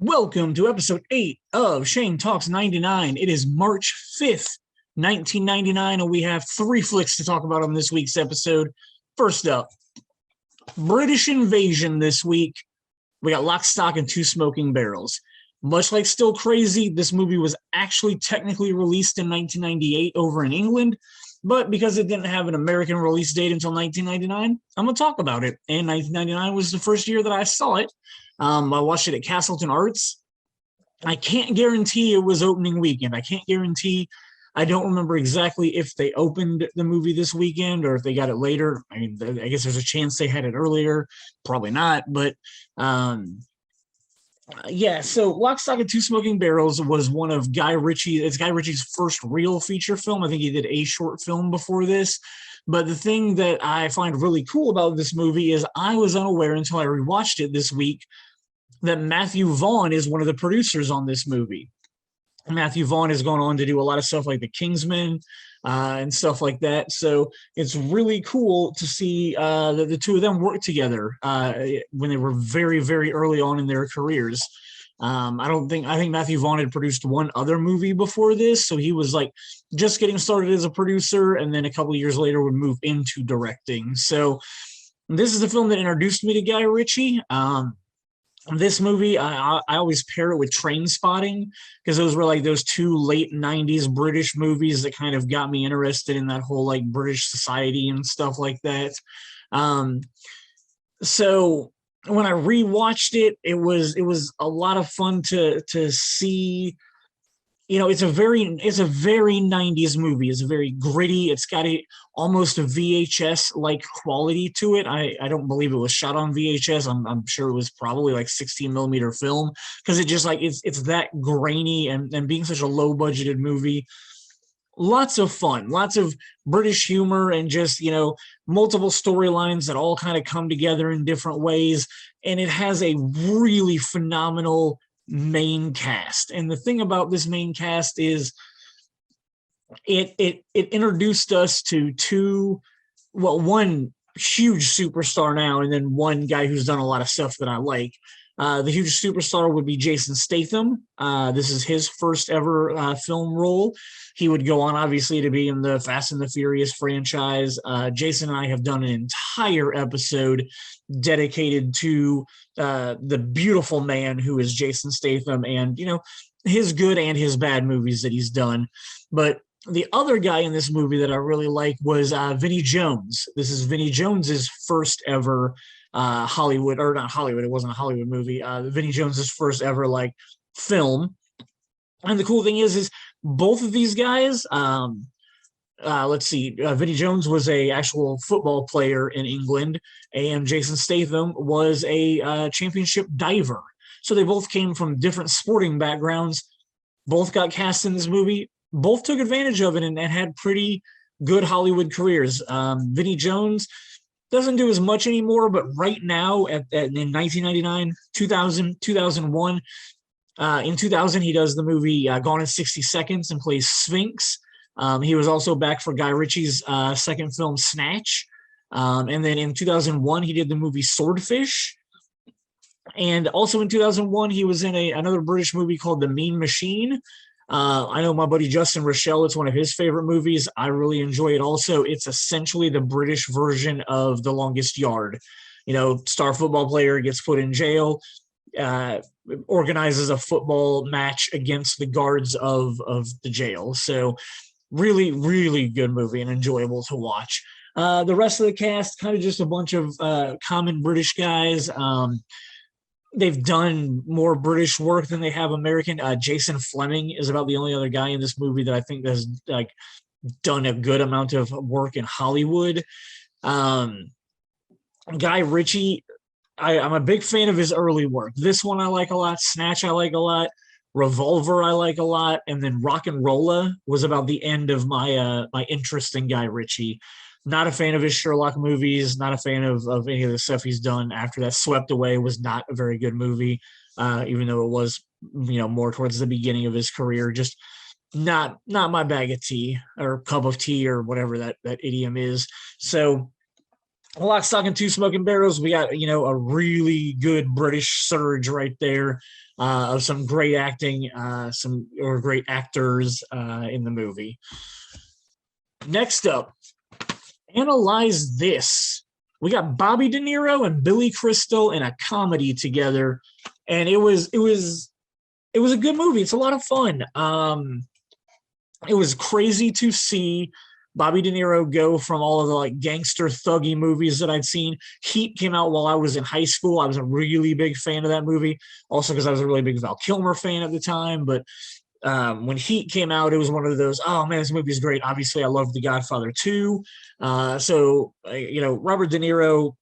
Welcome to episode 8 of Shane Talks 99. It is March 5th, 1999, and we have three flicks to talk about on this week's episode. First up, British invasion this week. We got Lock, Stock, and Two Smoking Barrels. Much like Still Crazy, this movie was actually technically released in 1998 over in England, but because it didn't have an American release date until 1999, I'm going to talk about it. And 1999 was the first year that I saw it. I watched it at Castleton Arts. I can't guarantee it was opening weekend. I can't guarantee. I don't remember exactly if they opened the movie this weekend or if they got it later. I mean, I guess there's a chance they had it earlier. Probably not. But yeah, so Lock, Stock, and Two Smoking Barrels was one of Guy Ritchie. It's Guy Ritchie's first real feature film. I think he did a short film before this. But the thing that I find really cool about this movie is I was unaware until I rewatched it this week that Matthew Vaughn is one of the producers on this movie. Matthew Vaughn has gone on to do a lot of stuff like The Kingsman and stuff like that. So it's really cool to see that the two of them work together when they were very, very early on in their careers. I think Matthew Vaughn had produced one other movie before this. So he was like just getting started as a producer, and then a couple of years later would move into directing. So this is the film that introduced me to Guy Ritchie. This movie, I always pair it with Trainspotting because those were like those two late 90s British movies that kind of got me interested in that whole like British society and stuff like that. So when I rewatched it, it was a lot of fun to see. You know, it's a very 90s movie. It's very gritty. It's got almost a VHS like quality to it. I don't believe it was shot on VHS. I'm sure it was probably like 16 millimeter film because it just like it's that grainy and being such a low budgeted movie. Lots of fun, lots of British humor, and just, you know, multiple storylines that all kind of come together in different ways. And it has a really phenomenal main cast. And the thing about this main cast is it introduced us to one huge superstar now, and then one guy who's done a lot of stuff that I like. The huge superstar would be Jason Statham. This is his first ever film role. He would go on, obviously, to be in the Fast and the Furious franchise. Jason and I have done an entire episode dedicated to the beautiful man who is Jason Statham, and, you know, his good and his bad movies that he's done. But the other guy in this movie that I really like was Vinnie Jones. This is Vinnie Jones's first ever Hollywood, or not Hollywood, it wasn't a Hollywood movie. Vinnie Jones's first ever like film. And the cool thing is both of these guys, let's see, Vinnie Jones was a actual football player in England, and Jason Statham was a championship diver. So they both came from different sporting backgrounds, both got cast in this movie, both took advantage of it and had pretty good Hollywood careers. Vinnie Jones doesn't do as much anymore, but right now in 1999, 2000, 2001, in 2000, he does the movie Gone in 60 Seconds and plays Sphinx. He was also back for Guy Ritchie's second film, Snatch. And then in 2001, he did the movie Swordfish. And also in 2001, he was in another British movie called The Mean Machine. I know my buddy Justin Rochelle, it's one of his favorite movies. I really enjoy it also. It's essentially the British version of The Longest Yard. You know, star football player gets put in jail, organizes a football match against the guards of the jail. So really, really good movie and enjoyable to watch. The rest of the cast, kind of just a bunch of common British guys. They've done more British work than they have American. Jason Fleming is about the only other guy in this movie that I think has like done a good amount of work in Hollywood. Guy Ritchie, I'm a big fan of his early work. This one I like a lot. Snatch I like a lot. Revolver I like a lot. And then Rock and Rolla was about the end of my my interest in Guy Ritchie. Not a fan of his Sherlock movies, not a fan of any of the stuff he's done after that. Swept Away was not a very good movie, even though it was, you know, more towards the beginning of his career. Just not my bag of tea or cup of tea or whatever that idiom is. So Lock, Stock, and Two Smoking Barrels, we got, you know, a really good British surge right there. of some great acting, great actors in the movie. Next up, analyze this. We got Bobby De Niro and Billy Crystal in a comedy together, and it was a good movie. It's a lot of fun. It was crazy to see Bobby De Niro go from all of the like gangster thuggy movies that I'd seen. Heat came out while I was in high school. I was a really big fan of that movie, also because I was a really big Val Kilmer fan at the time. But when Heat came out, it was one of those, oh man, this movie is great. Obviously, I love The Godfather 2. Robert De Niro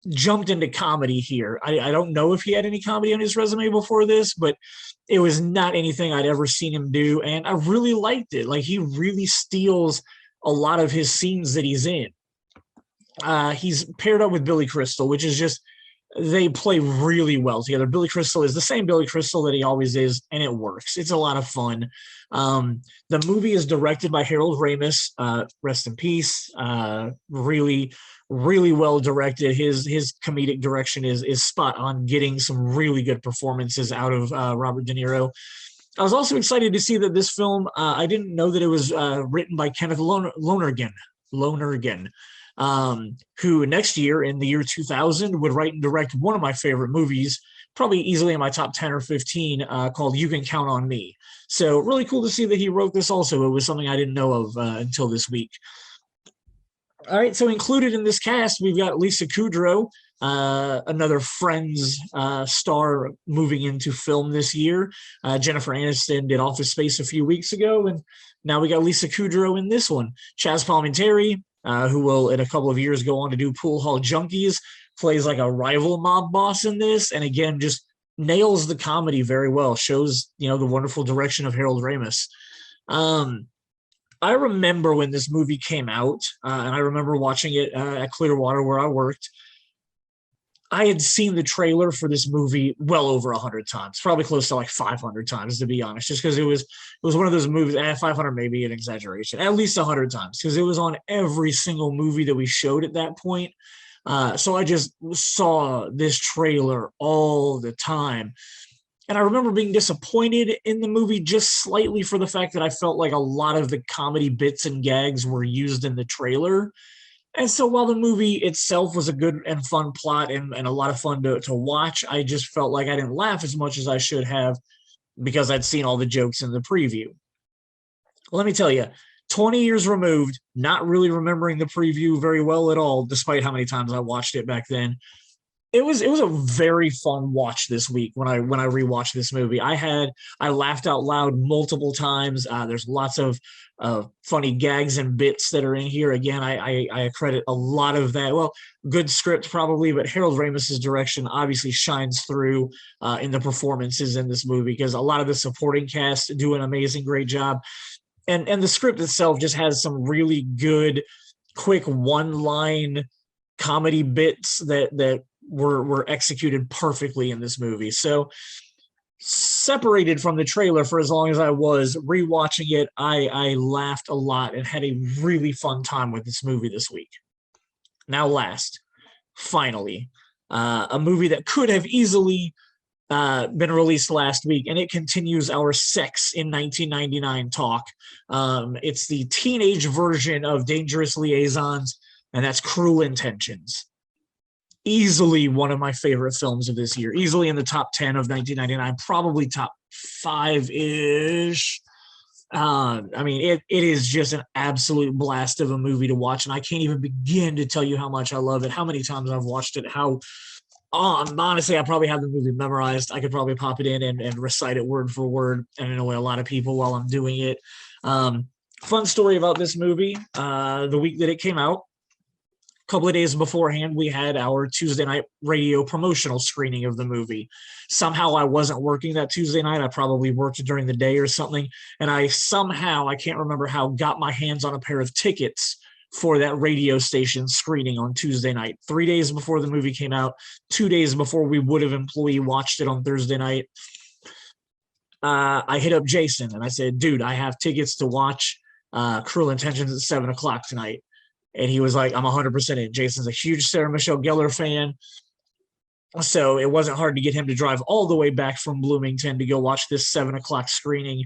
jumped into comedy here. I don't know if he had any comedy on his resume before this, but it was not anything I'd ever seen him do. And I really liked it. Like, he really steals a lot of his scenes that he's in. He's paired up with Billy Crystal, which is just, they play really well together. Billy Crystal is the same Billy Crystal that he always is, and it works. It's a lot of fun. The movie is directed by Harold Ramis. Rest in peace. Really, really well directed. His comedic direction is spot on, getting some really good performances out of Robert De Niro. I was also excited to see that this film, I didn't know that it was written by Kenneth Lonergan, who next year, in the year 2000, would write and direct one of my favorite movies, probably easily in my top 10 or 15, called You Can Count on Me. So really cool to see that he wrote this also. It was something I didn't know of until this week. All right, so included in this cast, we've got Lisa Kudrow, another Friends star moving into film this year. Jennifer Aniston did Office Space a few weeks ago, and now we got Lisa Kudrow in this one. Chaz Palminteri, who will in a couple of years go on to do Pool Hall Junkies, plays like a rival mob boss in this, and again, just nails the comedy very well, shows, the wonderful direction of Harold Ramis. I remember when this movie came out, and I remember watching it at Clearwater where I worked. I had seen the trailer for this movie well over 100 times, probably close to like 500 times, to be honest, just because it was one of those movies, 500 maybe an exaggeration, at least 100 times, because it was on every single movie that we showed at that point. So I just saw this trailer all the time. And I remember being disappointed in the movie just slightly for the fact that I felt like a lot of the comedy bits and gags were used in the trailer. And so while the movie itself was a good and fun plot and a lot of fun to watch, I just felt like I didn't laugh as much as I should have because I'd seen all the jokes in the preview. Let me tell you, 20 years removed, not really remembering the preview very well at all, despite how many times I watched it back then. It was a very fun watch this week when I rewatched this movie. I laughed out loud multiple times. There's lots of funny gags and bits that are in here. Again, I credit a lot of that. Well, good script probably, but Harold Ramis's direction obviously shines through in the performances in this movie, because a lot of the supporting cast do an amazing, great job. And the script itself just has some really good, quick one-line comedy bits that were executed perfectly in this movie. So, separated from the trailer for as long as I was, rewatching it, I laughed a lot and had a really fun time with this movie this week. Now last, finally, a movie that could have easily been released last week, and it continues our Sex in 1999 talk. It's the teenage version of Dangerous Liaisons, and that's Cruel Intentions. Easily one of my favorite films of this year, easily in the top 10 of 1999, probably top 5-ish. It is just an absolute blast of a movie to watch, and I can't even begin to tell you how much I love it, how many times I've watched it, honestly, I probably have the movie memorized. I could probably pop it in and recite it word for word and annoy a lot of people while I'm doing it. Fun story about this movie, the week that it came out, couple of days beforehand, we had our Tuesday night radio promotional screening of the movie. Somehow I wasn't working that Tuesday night. I probably worked during the day or something. And I can't remember how, got my hands on a pair of tickets for that radio station screening on Tuesday night, 3 days before the movie came out, 2 days before we would have employee watched it on Thursday night. I hit up Jason and I said, dude, I have tickets to watch Cruel Intentions at 7:00 tonight. And he was like, I'm 100% in. Jason's a huge Sarah Michelle Gellar fan. So it wasn't hard to get him to drive all the way back from Bloomington to go watch this 7 o'clock screening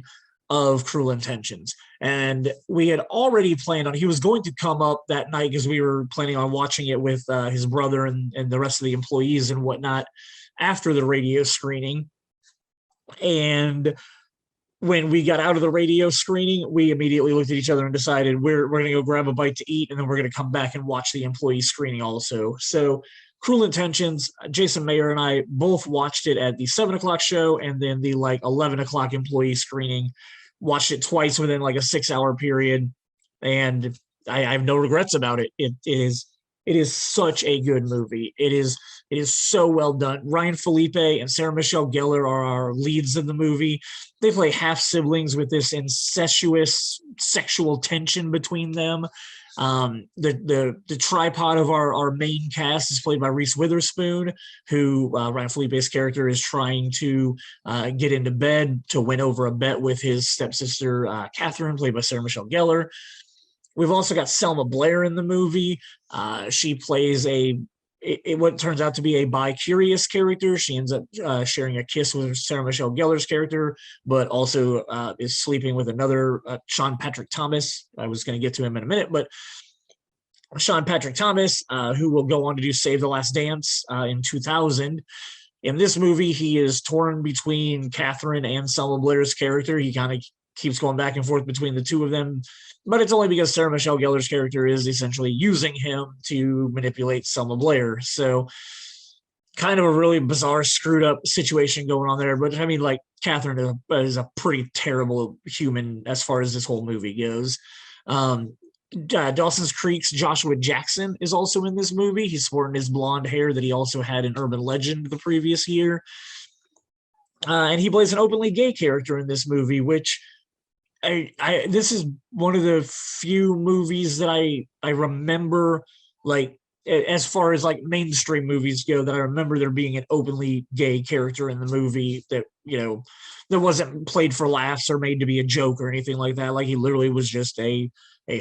of Cruel Intentions. And we had already planned on, he was going to come up that night because we were planning on watching it with his brother and the rest of the employees and whatnot after the radio screening. And when we got out of the radio screening, we immediately looked at each other and decided we're going to go grab a bite to eat, and then we're going to come back and watch the employee screening also. So Cruel Intentions, Jason Mayer and I both watched it at the 7 o'clock show and then the like 11 o'clock employee screening. Watched it twice within like a 6 hour period, and I have no regrets about it. It is such a good movie. It is so well done. Ryan Felipe and Sarah Michelle Gellar are our leads in the movie. They play half siblings with this incestuous sexual tension between them. The tripod of our main cast is played by Reese Witherspoon, who Ryan Felipe's character is trying to get into bed to win over a bet with his stepsister Catherine, played by Sarah Michelle Gellar. We've also got Selma Blair in the movie. She plays what turns out to be a bi-curious character. She ends up sharing a kiss with Sarah Michelle Gellar's character, but also is sleeping with another Sean Patrick Thomas. I was going to get to him in a minute, but Sean Patrick Thomas, who will go on to do Save the Last Dance in 2000. In this movie, he is torn between Catherine and Selma Blair's character. He kind of keeps going back and forth between the two of them, but it's only because Sarah Michelle Gellar's character is essentially using him to manipulate Selma Blair. So kind of a really bizarre, screwed up situation going on there. But I mean, like, Catherine is a pretty terrible human as far as this whole movie goes. Dawson's Creek's Joshua Jackson is also in this movie. He's sporting his blonde hair that he also had in Urban Legend the previous year. And he plays an openly gay character in this movie, which this is one of the few movies that I remember, like, as far as like mainstream movies go, that I remember there being an openly gay character in the movie that, you know, that wasn't played for laughs or made to be a joke or anything like that. Like, he literally was just a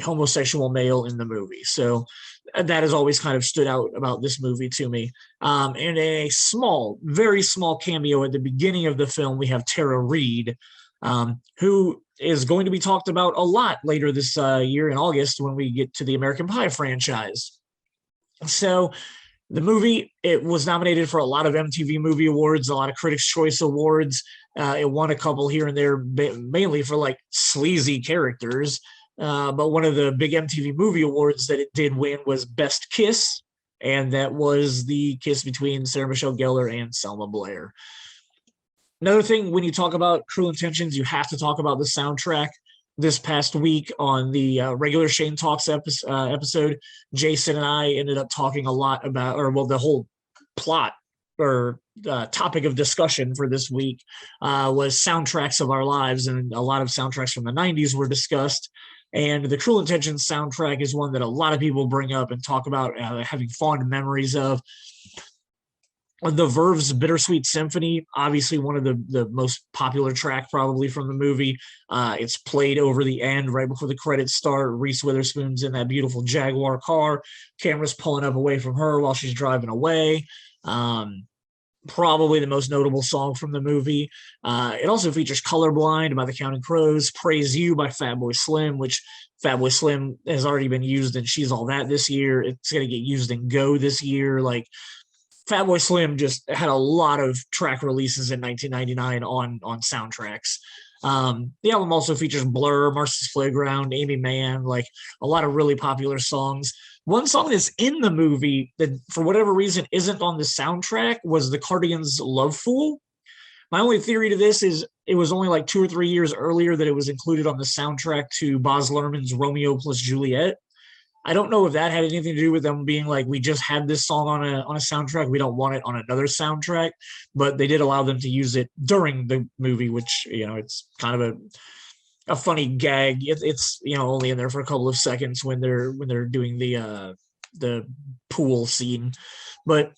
homosexual male in the movie. So that has always kind of stood out about this movie to me. And a small, very small cameo at the beginning of the film, we have Tara Reid, who is going to be talked about a lot later this year in August when we get to the American Pie franchise. So the movie, it was nominated for a lot of MTV Movie Awards, a lot of Critics' Choice Awards. It won a couple here and there, mainly for like sleazy characters. But one of the big MTV Movie Awards that it did win was Best Kiss, and that was the kiss between Sarah Michelle Gellar and Selma Blair. Another thing, when you talk about Cruel Intentions, you have to talk about the soundtrack. This past week on the regular Shane Talks episode, Jason and I ended up talking a lot about, the whole plot or topic of discussion for this week was soundtracks of our lives, and a lot of soundtracks from the 90s were discussed. And the Cruel Intentions soundtrack is one that a lot of people bring up and talk about having fond memories of. The Verve's Bittersweet Symphony, obviously one of the most popular track probably from the movie. It's played over the end right before the credits start. Reese Witherspoon's in that beautiful Jaguar car. Camera's pulling up away from her while she's driving away. Probably the most notable song from the movie. It also features Colorblind by the Counting Crows, Praise You by Fatboy Slim, which Fatboy Slim has already been used in She's All That this year. It's going to get used in Go this year. Like, Fatboy Slim just had a lot of track releases in 1999 on soundtracks. The album also features Blur, Marcy's Playground, Amy Mann, like a lot of really popular songs. One song that's in the movie that, for whatever reason, isn't on the soundtrack was the Cardigans' Love Fool. My only theory to this is it was only like 2 or 3 years earlier that it was included on the soundtrack to Baz Luhrmann's Romeo plus Juliet. I don't know if that had anything to do with them being like, we just had this song on a soundtrack, we don't want it on another soundtrack, but they did allow them to use it during the movie, which, you know, it's kind of a funny gag. It's you know, only in there for a couple of seconds when they're doing the pool scene, but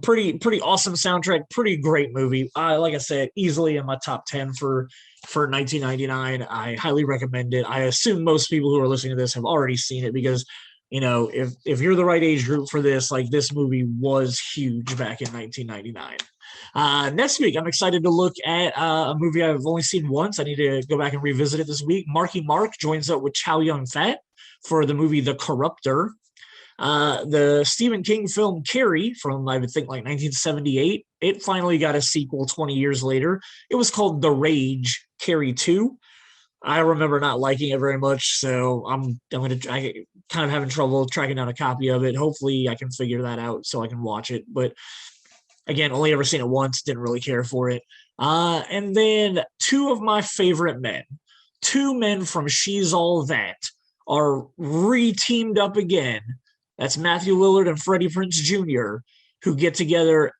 pretty awesome soundtrack, pretty great movie. Like I said, easily in my top 10 for 1999. I highly recommend it. I assume most people who are listening to this have already seen it because if you're the right age group for this, like this movie was huge back in 1999. Next week, I'm excited to look at a movie I've only seen once. I need to go back and revisit it this week. Marky Mark joins up with Chow Yun-fat for the movie The Corruptor. The Stephen King film Carrie from, I would think, like 1978, it finally got a sequel 20 years later. It was called The Rage, Carrie 2. I remember not liking it very much, so I'm kind of having trouble tracking down a copy of it. Hopefully I can figure that out so I can watch it. But again, only ever seen it once, didn't really care for it. And then two of my favorite men, two men from She's All That, are re-teamed up again. That's Matthew Lillard and Freddie Prinze Jr., who get together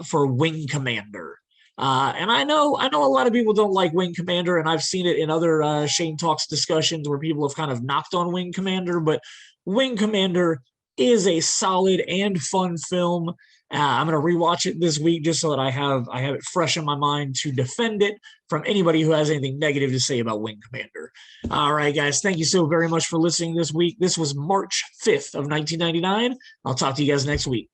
for Wing Commander. And I know a lot of people don't like Wing Commander, and I've seen it in other Shane Talks discussions where people have kind of knocked on Wing Commander, but Wing Commander is a solid and fun film. I'm going to rewatch it this week just so that I have it fresh in my mind to defend it from anybody who has anything negative to say about Wing Commander. All right, guys, thank you so very much for listening this week. This was March 5th of 1999. I'll talk to you guys next week.